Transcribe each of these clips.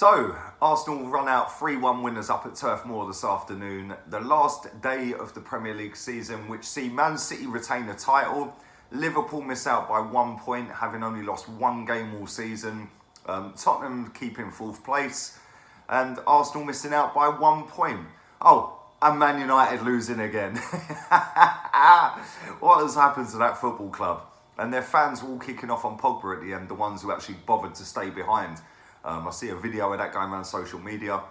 So, Arsenal run out 3-1 winners up at Turf Moor this afternoon. The last day of the Premier League season, which see Man City retain the title. Liverpool miss out by 1 point, having only lost one game all season. Tottenham keeping fourth place. And Arsenal missing out by 1 point. Oh, and Man United losing again. What has happened to that football club? And their fans were all kicking off on Pogba at the end, the ones who actually bothered to stay behind. I see a video of that going around social media.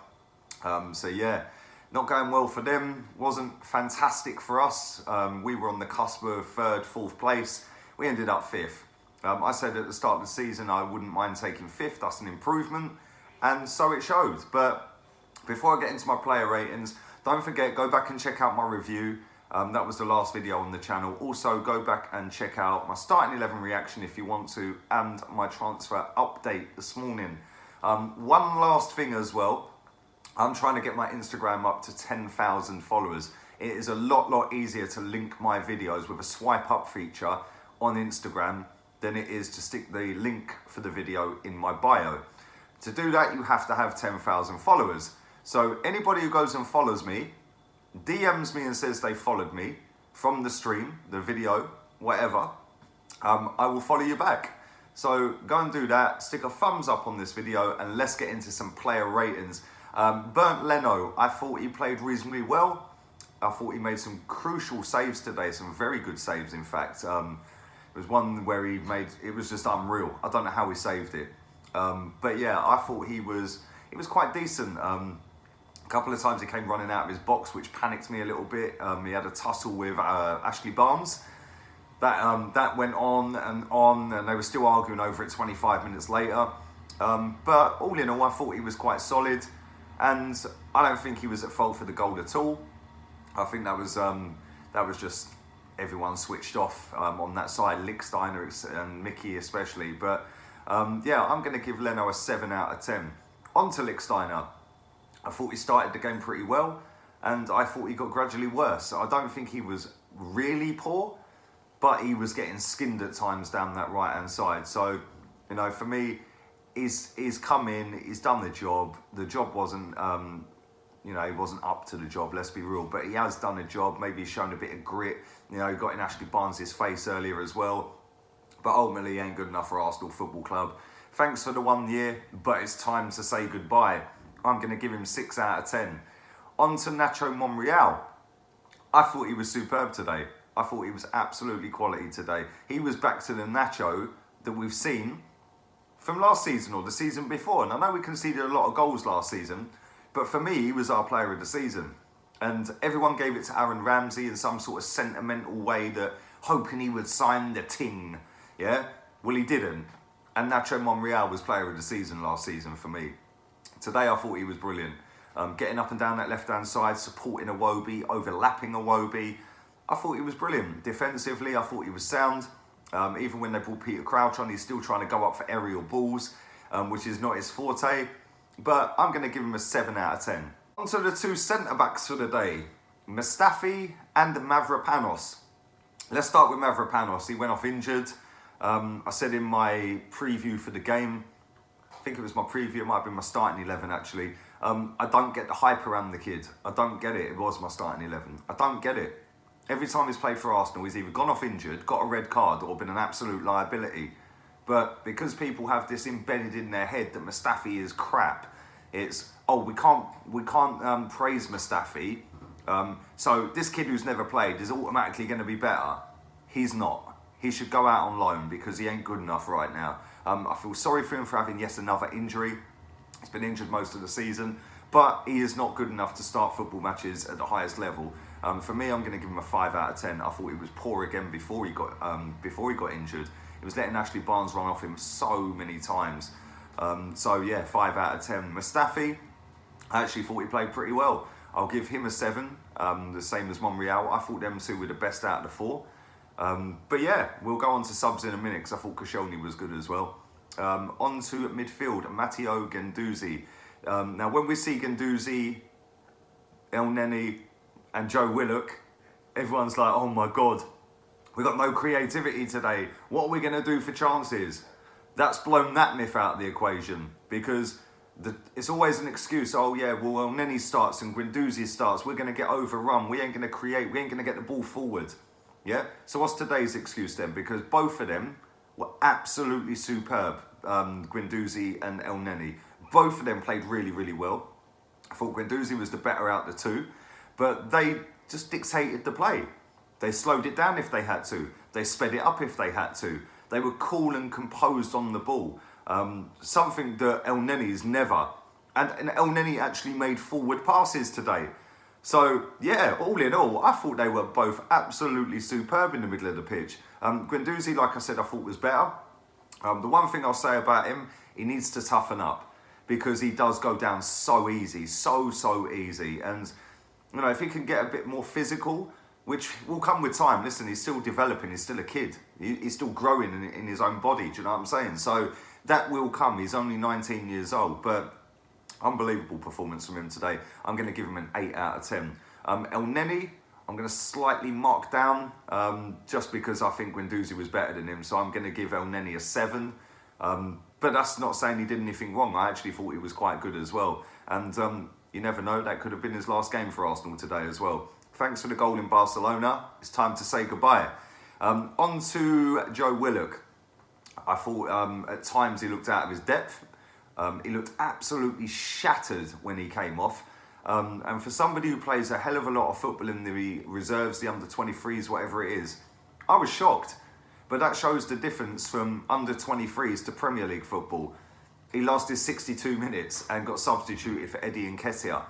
So yeah, not going well for them. Wasn't fantastic for us. We were on the cusp of third, fourth place. We ended up fifth. I said at the start of the season I wouldn't mind taking fifth. That's an improvement. And so it showed. But before I get into my player ratings, don't forget, go back and check out my review. That was the last video on the channel. Also, go back and check out my starting 11 reaction if you want to, and my transfer update this morning. One last thing as well, I'm trying to get my Instagram up to 10,000 followers. It is a lot easier to link my videos with a swipe up feature on Instagram than it is to stick the link for the video in my bio. To do that, you have to have 10,000 followers. So anybody who goes and follows me, DMs me and says they followed me from the stream, the video, whatever, I will follow you back. So go and do that, stick a thumbs up on this video, and let's get into some player ratings. Bernd Leno, I thought he played reasonably well. I thought he made some crucial saves today, some very good saves in fact. There was one where he made, it was just unreal. I don't know how he saved it. But yeah, I thought he was quite decent. A couple of times he came running out of his box, which panicked me a little bit. He had a tussle with Ashley Barnes. That went on, and they were still arguing over it 25 minutes later. But all in all, I thought he was quite solid, and I don't think he was at fault for the goal at all. I think that was just everyone switched off on that side, Lichtsteiner and Mickey especially. But yeah, I'm going to give Leno a 7 out of 10. On to Lichtsteiner. I thought he started the game pretty well, and I thought he got gradually worse. I don't think he was really poor, but he was getting skinned at times down that right-hand side. So, you know, for me, he's come in, he's done the job. The job wasn't, you know, he wasn't up to the job, let's be real. But he has done a job. Maybe he's shown a bit of grit. You know, he got in Ashley Barnes' face earlier as well. But ultimately, he ain't good enough for Arsenal Football Club. Thanks for the 1 year, but it's time to say goodbye. I'm going to give him 6 out of 10. On to Nacho Monreal. I thought he was superb today. I thought he was absolutely quality today. He was back to the Nacho that we've seen from last season or the season before. And I know we conceded a lot of goals last season, but for me, he was our player of the season. And everyone gave it to Aaron Ramsey in some sort of sentimental way, that hoping he would sign the ting. Yeah? Well, he didn't. And Nacho Monreal was player of the season last season for me. Today, I thought he was brilliant. Getting up and down that left-hand side, supporting Iwobi, overlapping Iwobi. I thought he was brilliant. Defensively, I thought he was sound. Even when they brought Peter Crouch on, he's still trying to go up for aerial balls, which is not his forte. But I'm going to give him a 7 out of 10. On to the two centre-backs for the day, Mustafi and Mavropanos. Let's start with Mavropanos. He went off injured. I said in my preview for the game, I think it was my preview, it might have been my starting 11 actually. I don't get the hype around the kid. I don't get it. It was my starting 11. I don't get it. Every time he's played for Arsenal, he's either gone off injured, got a red card, or been an absolute liability. But because people have this embedded in their head that Mustafi is crap, it's, oh, we can't praise Mustafi. So this kid who's never played is automatically going to be better. He's not. He should go out on loan because he ain't good enough right now. I feel sorry for him for having yet another injury. He's been injured most of the season, but he is not good enough to start football matches at the highest level. For me, I'm going to give him a 5 out of 10. I thought he was poor again before he got injured. He was letting Ashley Barnes run off him so many times. So yeah, 5 out of 10. Mustafi, I actually thought he played pretty well. I'll give him a 7, the same as Monreal. I thought them two were the best out of the 4. But yeah, we'll go on to subs in a minute because I thought Koscielny was good as well. On to midfield, Matteo Guendouzi. Now, when we see Guendouzi, El Neni and Joe Willock, everyone's like, oh my God, we got no creativity today. What are we going to do for chances? That's blown that myth out of the equation, because it's always an excuse. Oh yeah, well Elneny starts and Guendouzi starts. We're going to get overrun. We ain't going to create. We ain't going to get the ball forward. Yeah. So what's today's excuse then? Because both of them were absolutely superb. Guendouzi and Elneny. Both of them played really, really well. I thought Guendouzi was the better out of the two, but they just dictated the play. They slowed it down if they had to. They sped it up if they had to. They were cool and composed on the ball. Something that Elneny's never. And Elneny actually made forward passes today. So, yeah, all in all, I thought they were both absolutely superb in the middle of the pitch. Guendouzi, like I said, I thought was better. The one thing I'll say about him, he needs to toughen up because he does go down so easy, so easy. And, you know, if he can get a bit more physical, which will come with time. Listen, he's still developing. He's still a kid. He's still growing in his own body. Do you know what I'm saying? So that will come. He's only 19 years old, but unbelievable performance from him today. I'm going to give him an 8 out of 10. Elneny, I'm going to slightly mark down just because I think Guendouzi was better than him. So I'm going to give Elneny a 7. But that's not saying he did anything wrong. I actually thought he was quite good as well. And you never know, that could have been his last game for Arsenal today as well. Thanks for the goal in Barcelona. It's time to say goodbye. On to Joe Willock. I thought at times he looked out of his depth. He looked absolutely shattered when he came off. And for somebody who plays a hell of a lot of football in the reserves, the under-23s, whatever it is, I was shocked. But that shows the difference from under-23s to Premier League football. He lasted 62 minutes and got substituted for Eddie Nketiah.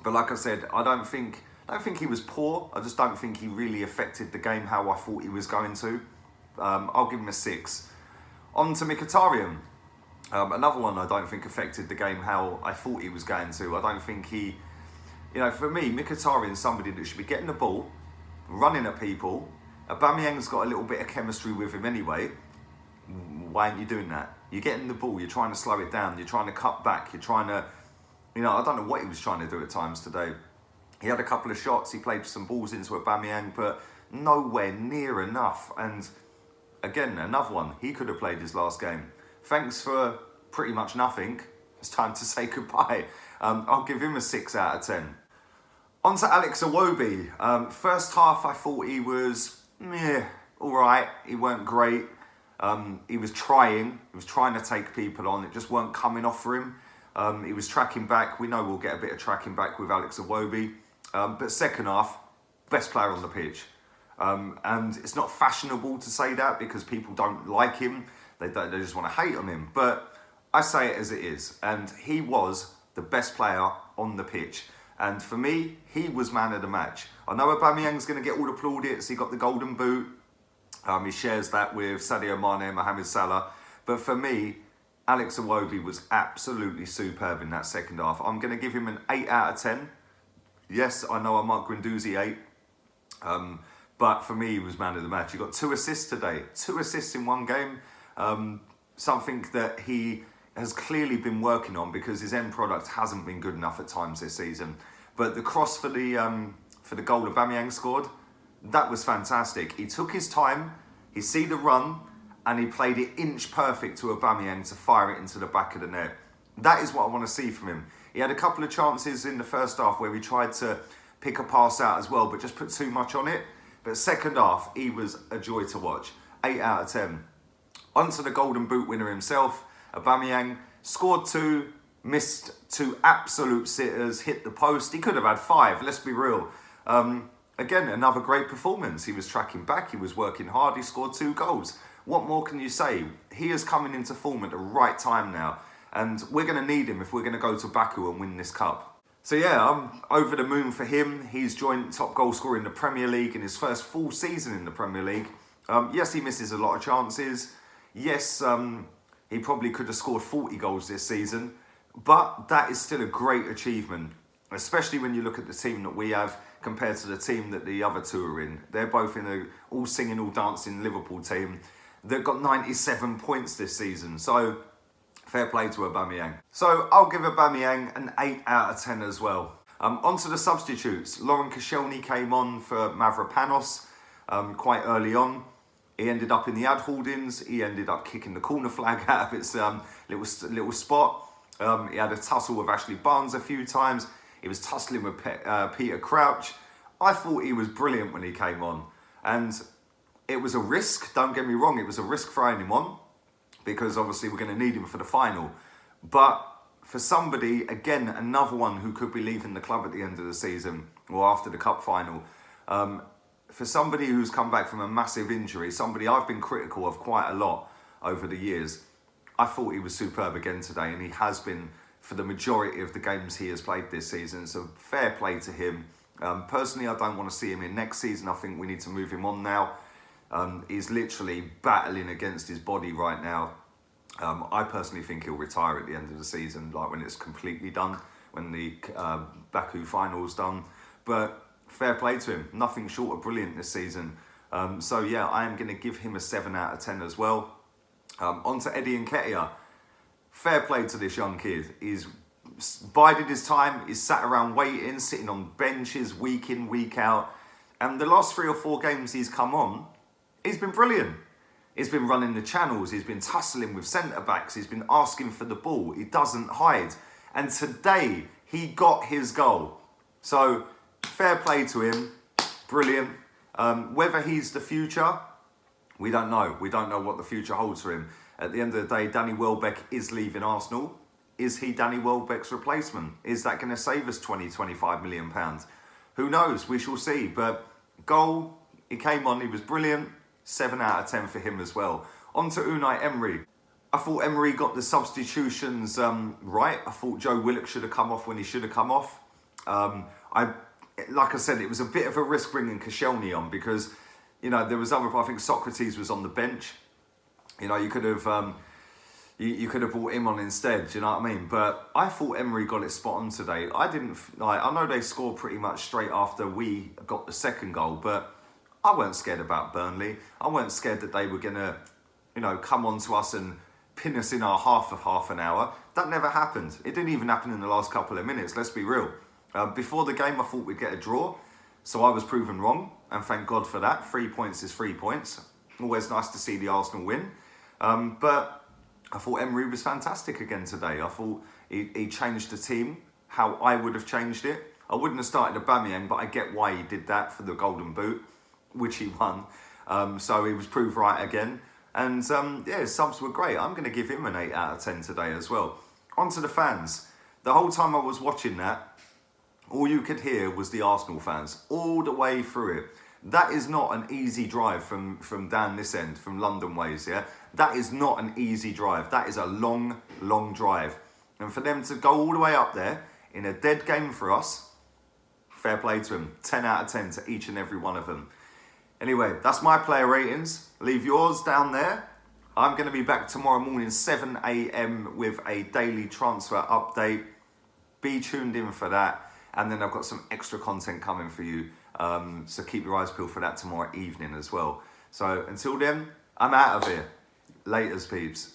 But like I said, I don't think he was poor. I just don't think he really affected the game how I thought he was going to. I'll give him a 6. On to Mkhitaryan. Another one I don't think affected the game how I thought he was going to. I don't think he... You know, for me, Mkhitaryan's somebody that should be getting the ball, running at people. Aubameyang's got a little bit of chemistry with him anyway. Why aren't you doing that? You're getting the ball, you're trying to slow it down, you're trying to cut back, you're trying to... You know, I don't know what he was trying to do at times today. He had a couple of shots, he played some balls into Aubameyang, but nowhere near enough. And again, another one, he could have played his last game. Thanks for pretty much nothing. It's time to say goodbye. I'll give him a 6 out of 10. On to Alex Iwobi. First half, I thought he was, all right. He weren't great. He was trying to take people on. It just weren't coming off for him. He was tracking back. We know we'll get a bit of tracking back with Alex Iwobi. But second half, best player on the pitch. And it's not fashionable to say that because people don't like him. They just want to hate on him. But I say it as it is. And he was the best player on the pitch. And for me, he was man of the match. I know Aubameyang's going to get all the plaudits. He got the golden boot. He shares that with Sadio Mane and Mohamed Salah. But for me, Alex Iwobi was absolutely superb in that second half. I'm going to give him an 8 out of 10. Yes, I know I marked Guendouzi 8. But for me, he was man of the match. He got 2 assists today. 2 assists in one game. Something that he has clearly been working on because his end product hasn't been good enough at times this season. But the cross for the goal Aubameyang scored, that was fantastic. He took his time, he see the run, and he played it inch perfect to Aubameyang to fire it into the back of the net. That is what I want to see from him. He had a couple of chances in the first half where he tried to pick a pass out as well, but just put too much on it. But second half, he was a joy to watch. 8 out of 10. On to the golden boot winner himself, Aubameyang. Scored 2, missed 2 absolute sitters, hit the post. He could have had 5, let's be real. Again, another great performance. He was tracking back, he was working hard, he scored 2 goals. What more can you say? He is coming into form at the right time now. And we're going to need him if we're going to go to Baku and win this cup. So yeah, I'm over the moon for him. He's joint top goal scorer in the Premier League in his first full season in the Premier League. Yes, he misses a lot of chances. Yes, he probably could have scored 40 goals this season. But that is still a great achievement, especially when you look at the team that we have compared to the team that the other two are in. They're both in a all singing, all dancing Liverpool team that got 97 points this season. So fair play to Aubameyang. So I'll give Aubameyang an 8 out of 10 as well. On to the substitutes. Lauren Koscielny came on for Mavropanos quite early on. He ended up in the ad holdings. He ended up kicking the corner flag out of its little spot. He had a tussle with Ashley Barnes a few times. He was tussling with Peter Crouch. I thought he was brilliant when he came on. And it was a risk, don't get me wrong, it was a risk throwing him on because obviously we're going to need him for the final. But for somebody, again, another one who could be leaving the club at the end of the season or after the cup final, for somebody who's come back from a massive injury, somebody I've been critical of quite a lot over the years, I thought he was superb again today, and he has been for the majority of the games he has played this season. So fair play to him. Personally, I don't want to see him in next season. I think we need to move him on now. He's literally battling against his body right now. I personally think he'll retire at the end of the season, like when it's completely done, when the Baku final's done. But fair play to him. Nothing short of brilliant this season. So yeah, I am going to give him a 7 out of 10 as well. On to Eddie Nketiah. Fair play to this young kid. He's bided his time. He's sat around waiting, sitting on benches week in, week out. And the last 3 or 4 games he's come on, he's been brilliant. He's been running the channels. He's been tussling with centre-backs. He's been asking for the ball. He doesn't hide. And today, he got his goal. So, fair play to him. Brilliant. Whether he's the future, we don't know. We don't know what the future holds for him. At the end of the day, Danny Welbeck is leaving Arsenal. Is he Danny Welbeck's replacement? Is that going to save us £20-25 million? Who knows? We shall see. But goal, he came on. He was brilliant. 7 out of 10 for him as well. On to Unai Emery. I thought Emery got the substitutions right. I thought Joe Willock should have come off when he should have come off. Like I said, it was a bit of a risk bringing Koscielny on because, you know, there was other. I think Socrates was on the bench. You know, you could have you could have brought him on instead. Do you know what I mean? But I thought Emery got it spot on today. I know they scored pretty much straight after we got the second goal, but I weren't scared about Burnley. I weren't scared that they were going to, you know, come on to us and pin us in our half an hour. That never happened. It didn't even happen in the last couple of minutes, let's be real. Before the game, I thought we'd get a draw. So I was proven wrong, and thank God for that. 3 points is 3 points. Always nice to see the Arsenal win. But I thought Emery was fantastic again today. I thought he changed the team how I would have changed it. I wouldn't have started Aubameyang, but I get why he did that for the Golden Boot, which he won. So he was proved right again. And yeah, subs were great. I'm going to give him an 8 out of 10 today as well. On to the fans. The whole time I was watching that, all you could hear was the Arsenal fans all the way through it. That is not an easy drive from down this end, from London ways, yeah? That is not an easy drive. That is a long, long drive. And for them to go all the way up there in a dead game for us, fair play to them. 10 out of 10 to each and every one of them. Anyway, that's my player ratings. Leave yours down there. I'm going to be back tomorrow morning, 7 a.m. with a daily transfer update. Be tuned in for that. And then I've got some extra content coming for you. So keep your eyes peeled for that tomorrow evening as well. So until then, I'm out of here. Laters, peeps.